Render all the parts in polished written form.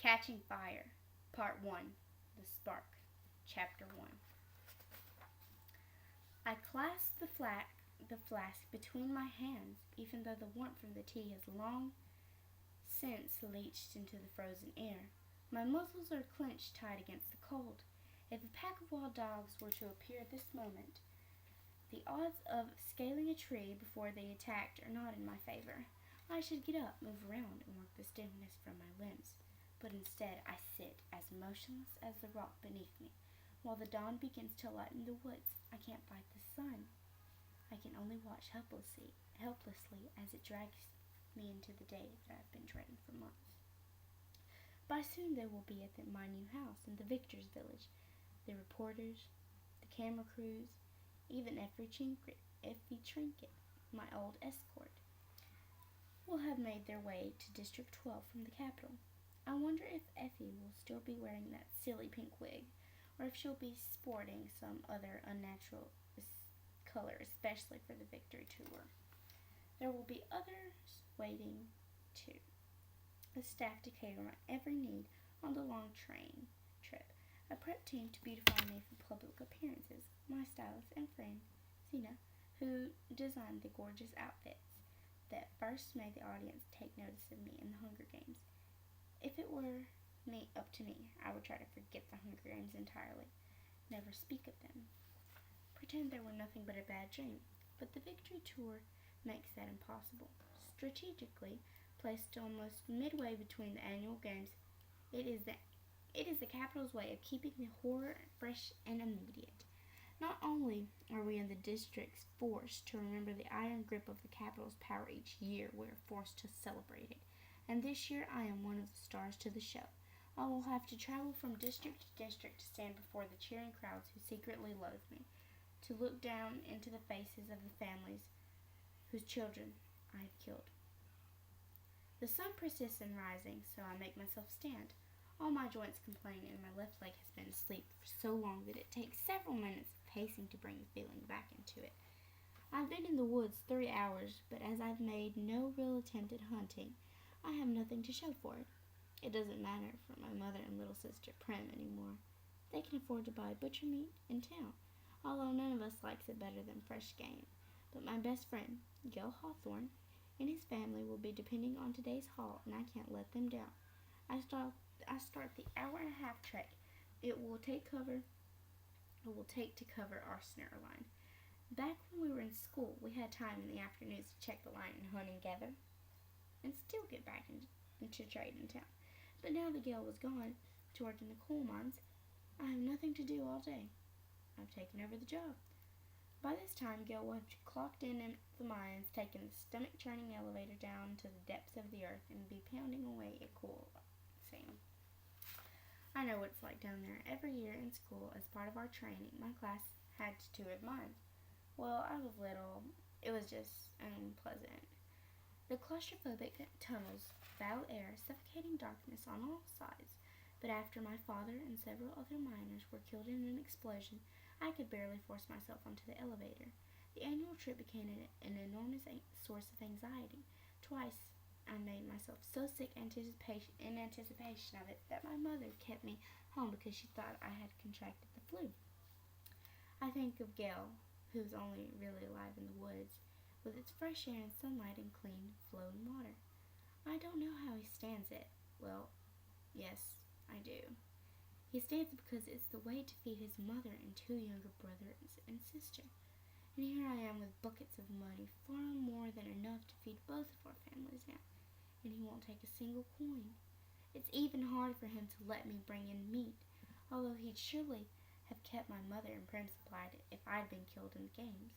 Catching Fire, Part 1, The Spark, Chapter 1. I clasp the flask between my hands, even though the warmth from the tea has long since leached into the frozen air. My muscles are clenched tight against the cold. If a pack of wild dogs were to appear at this moment, the odds of scaling a tree before they attacked are not in my favor. I should get up, move around, and work the stiffness from my limbs. But instead I sit as motionless as the rock beneath me. While the dawn begins to lighten the woods, I can't fight the sun. I can only watch helplessly as it drags me into the day that I've been dreading for months. By soon they will be at my new house in the Victor's village. The reporters, the camera crews, even Effie Trinket, my old escort, will have made their way to District 12 from the capital. I wonder if Effie will still be wearing that silly pink wig, or if she'll be sporting some other unnatural color, especially for the victory tour. There will be others waiting, too. The staff to cater my every need on the long train trip. A prep team to beautify me for public appearances. My stylist and friend, Zena, who designed the gorgeous outfits that first made the audience take notice of me in the Hunger Games. If it were up to me, I would try to forget the Hunger Games entirely, never speak of them, pretend they were nothing but a bad dream. But the victory tour makes that impossible. Strategically placed almost midway between the annual games, it is the capital's way of keeping the horror fresh and immediate. Not only are we in the districts forced to remember the iron grip of the capital's power each year, we are forced to celebrate it. And this year I am one of the stars to the show. I will have to travel from district to district to stand before the cheering crowds who secretly loathe me, to look down into the faces of the families whose children I have killed. The sun persists in rising, so I make myself stand. All my joints complain, and my left leg has been asleep for so long that it takes several minutes of pacing to bring the feeling back into it. I've been in the woods 3 hours, but as I've made no real attempt at hunting, I have nothing to show for it. It doesn't matter for my mother and little sister Prim anymore. They can afford to buy butcher meat in town, although none of us likes it better than fresh game. But my best friend, Gil Hawthorne, and his family will be depending on today's haul, and I can't let them down. I start the hour-and-a-half trek it will take to cover our snare line. Back when we were in school, we had time in the afternoons to check the line and hunt and gather, and still get back into trade in town. But now that Gail was gone to work in the coal mines, I have nothing to do all day. I've taken over the job. By this time, Gail will have clocked in at the mines, taken the stomach-churning elevator down to the depths of the earth, and be pounding away at coal seam. I know what it's like down there. Every year in school, as part of our training, my class had to tour the mines. Well, I was little. It was just unpleasant. The claustrophobic tunnels, foul air, suffocating darkness on all sides. But after my father and several other miners were killed in an explosion, I could barely force myself onto the elevator. The annual trip became an enormous source of anxiety. Twice I made myself so sick in anticipation of it that my mother kept me home because she thought I had contracted the flu. I think of Gale, who's only really alive in the woods, with its fresh air and sunlight and clean, flowing water. I don't know how he stands it. Well, yes, I do. He stands it because it's the way to feed his mother and 2 younger brothers and sister. And here I am with buckets of money, far more than enough to feed both of our families now, and he won't take a single coin. It's even hard for him to let me bring in meat, although he'd surely have kept my mother and Prim supplied if I'd been killed in the games.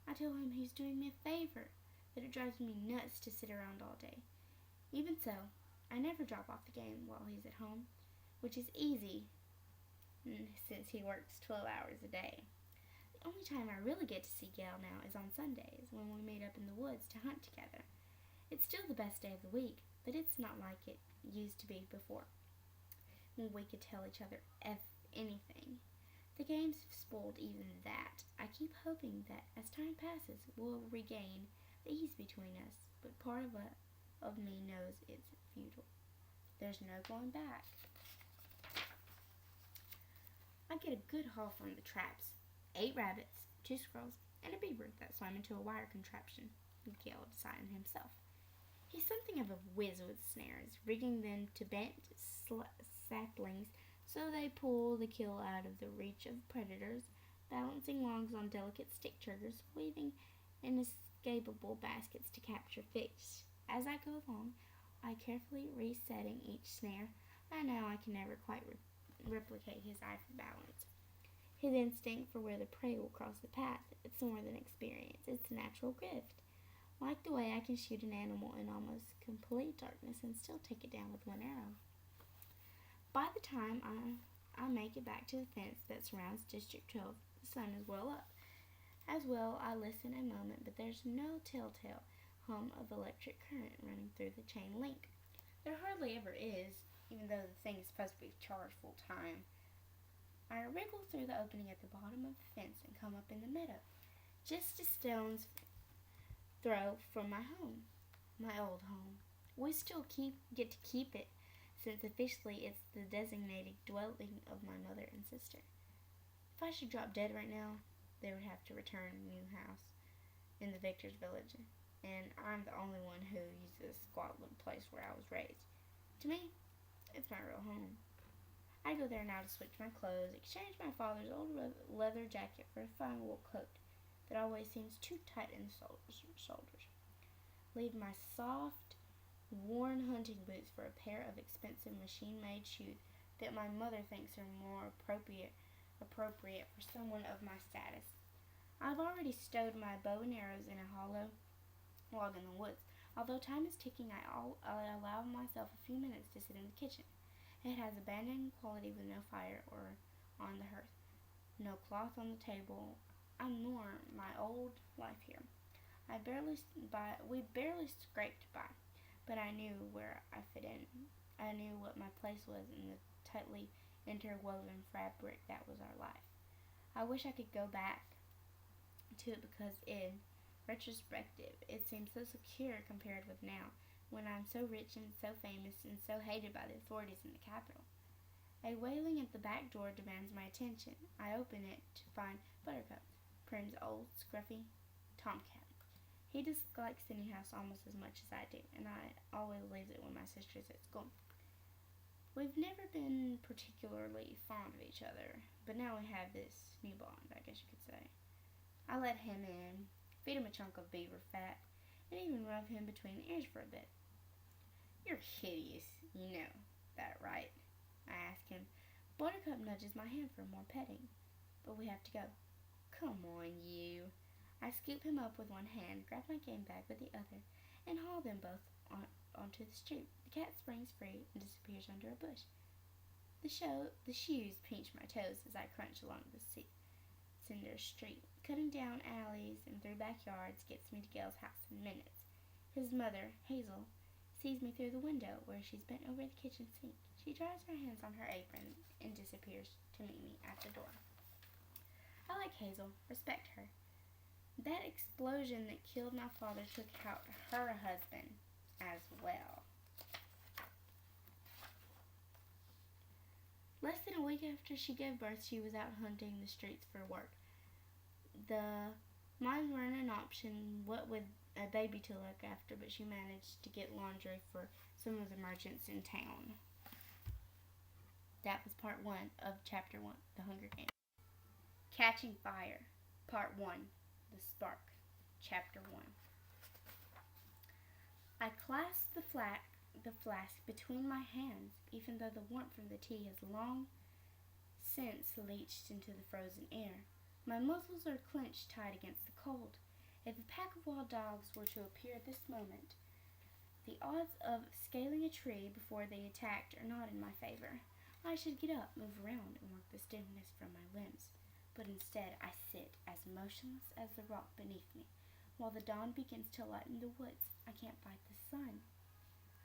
I tell him he's doing me a favor, that it drives me nuts to sit around all day. Even so, I never drop off the game while he's at home, which is easy since he works 12 hours a day. The only time I really get to see Gail now is on Sundays, when we meet up in the woods to hunt together. It's still the best day of the week, but it's not like it used to be before, when we could tell each other anything. The games have spoiled even that. I keep hoping that as time passes, we'll regain the ease between us, but part of me knows it's futile. there's no going back. I get a good haul from the traps. 8 rabbits, 2 squirrels, and a beaver that swam into a wire contraption, Gale decided himself. He's something of a whiz with snares, rigging them to bent saplings so they pull the kill out of the reach of predators, balancing logs on delicate stick triggers, weaving inescapable baskets to capture fish. As I go along, I carefully resetting each snare. I know I can never quite replicate his eye for balance. His instinct for where the prey will cross the path. It's more than experience. It's a natural gift. Like the way I can shoot an animal in almost complete darkness and still take it down with one arrow. By the time I make it back to the fence that surrounds District 12, the sun is well up. As well, I listen a moment, but there's no telltale hum of electric current running through the chain link. There hardly ever is, even though the thing is supposed to be charged full time. I wriggle through the opening at the bottom of the fence and come up in the meadow, just a stone's throw from my home, my old home. We still get to keep it, since officially it's the designated dwelling of my mother and sister. If I should drop dead right now, they would have to return a new house in the Victor's village, and I'm the only one who uses this squat little place where I was raised. To me, it's my real home. I go there now to switch my clothes, exchange my father's old leather jacket for a fine wool coat that always seems too tight in the shoulders. Leave my soft, worn hunting boots for a pair of expensive machine-made shoes that my mother thinks are more appropriate for someone of my status. I've already stowed my bow and arrows in a hollow log in the woods. Although time is ticking, I allow myself a few minutes to sit in the kitchen. It has abandoned quality with no fire or on the hearth, no cloth on the table. I'm more my old life here. We barely scraped by, but I knew where I fit in. I knew what my place was in the tightly interwoven fabric that was our life. I wish I could go back to it because in retrospective, it seems so secure compared with now, when I'm so rich and so famous and so hated by the authorities in the capital. A wailing at the back door demands my attention. I open it to find Buttercup, Prim's old, scruffy tomcat. He dislikes the new house almost as much as I do, and I always leaves it when my sister is at school. We've never been particularly fond of each other, but now we have this new bond, I guess you could say. I let him in, feed him a chunk of beaver fat, and even rub him between the ears for a bit. "You're hideous, you know that, right?" I ask him. Buttercup nudges my hand for more petting, but we have to go. "Come on, you." I scoop him up with one hand, grab my game bag with the other, and haul them both onto the street. The cat springs free and disappears under a bush. The shoes pinch my toes as I crunch along the cinder street. Cutting down alleys and through backyards gets me to Gale's house in minutes. His mother, Hazel, sees me through the window where she's bent over the kitchen sink. She dries her hands on her apron and disappears to meet me at the door. I like Hazel, respect her. That explosion that killed my father took out her husband as well. Less than a week after she gave birth, she was out hunting the streets for work. The mines weren't an option, what with a baby to look after, but she managed to get laundry for some of the merchants in town. That was part 1 of chapter 1, The Hunger Games. Catching Fire, part 1, The Spark, chapter 1. I clasp the flask between my hands, even though the warmth from the tea has long since leached into the frozen air. My muscles are clenched tight against the cold. If a pack of wild dogs were to appear at this moment, the odds of scaling a tree before they attacked are not in my favor. I should get up, move around, and work the stiffness from my limbs. But instead I sit as motionless as the rock beneath me, while the dawn begins to lighten the woods. I can't fight the sun.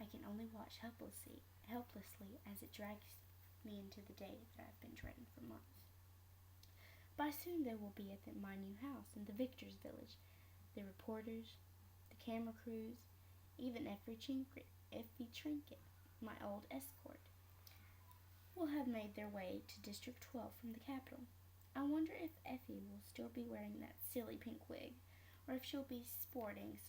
I can only watch helplessly as it drags me into the day that I've been dreading for months. By soon they will be at my new house in the Victor's village. The reporters, the camera crews, even every trinket my old escort, will have made their way to District 12 from the capital. I wonder if Effie will still be wearing that silly pink wig, or if she'll be sporting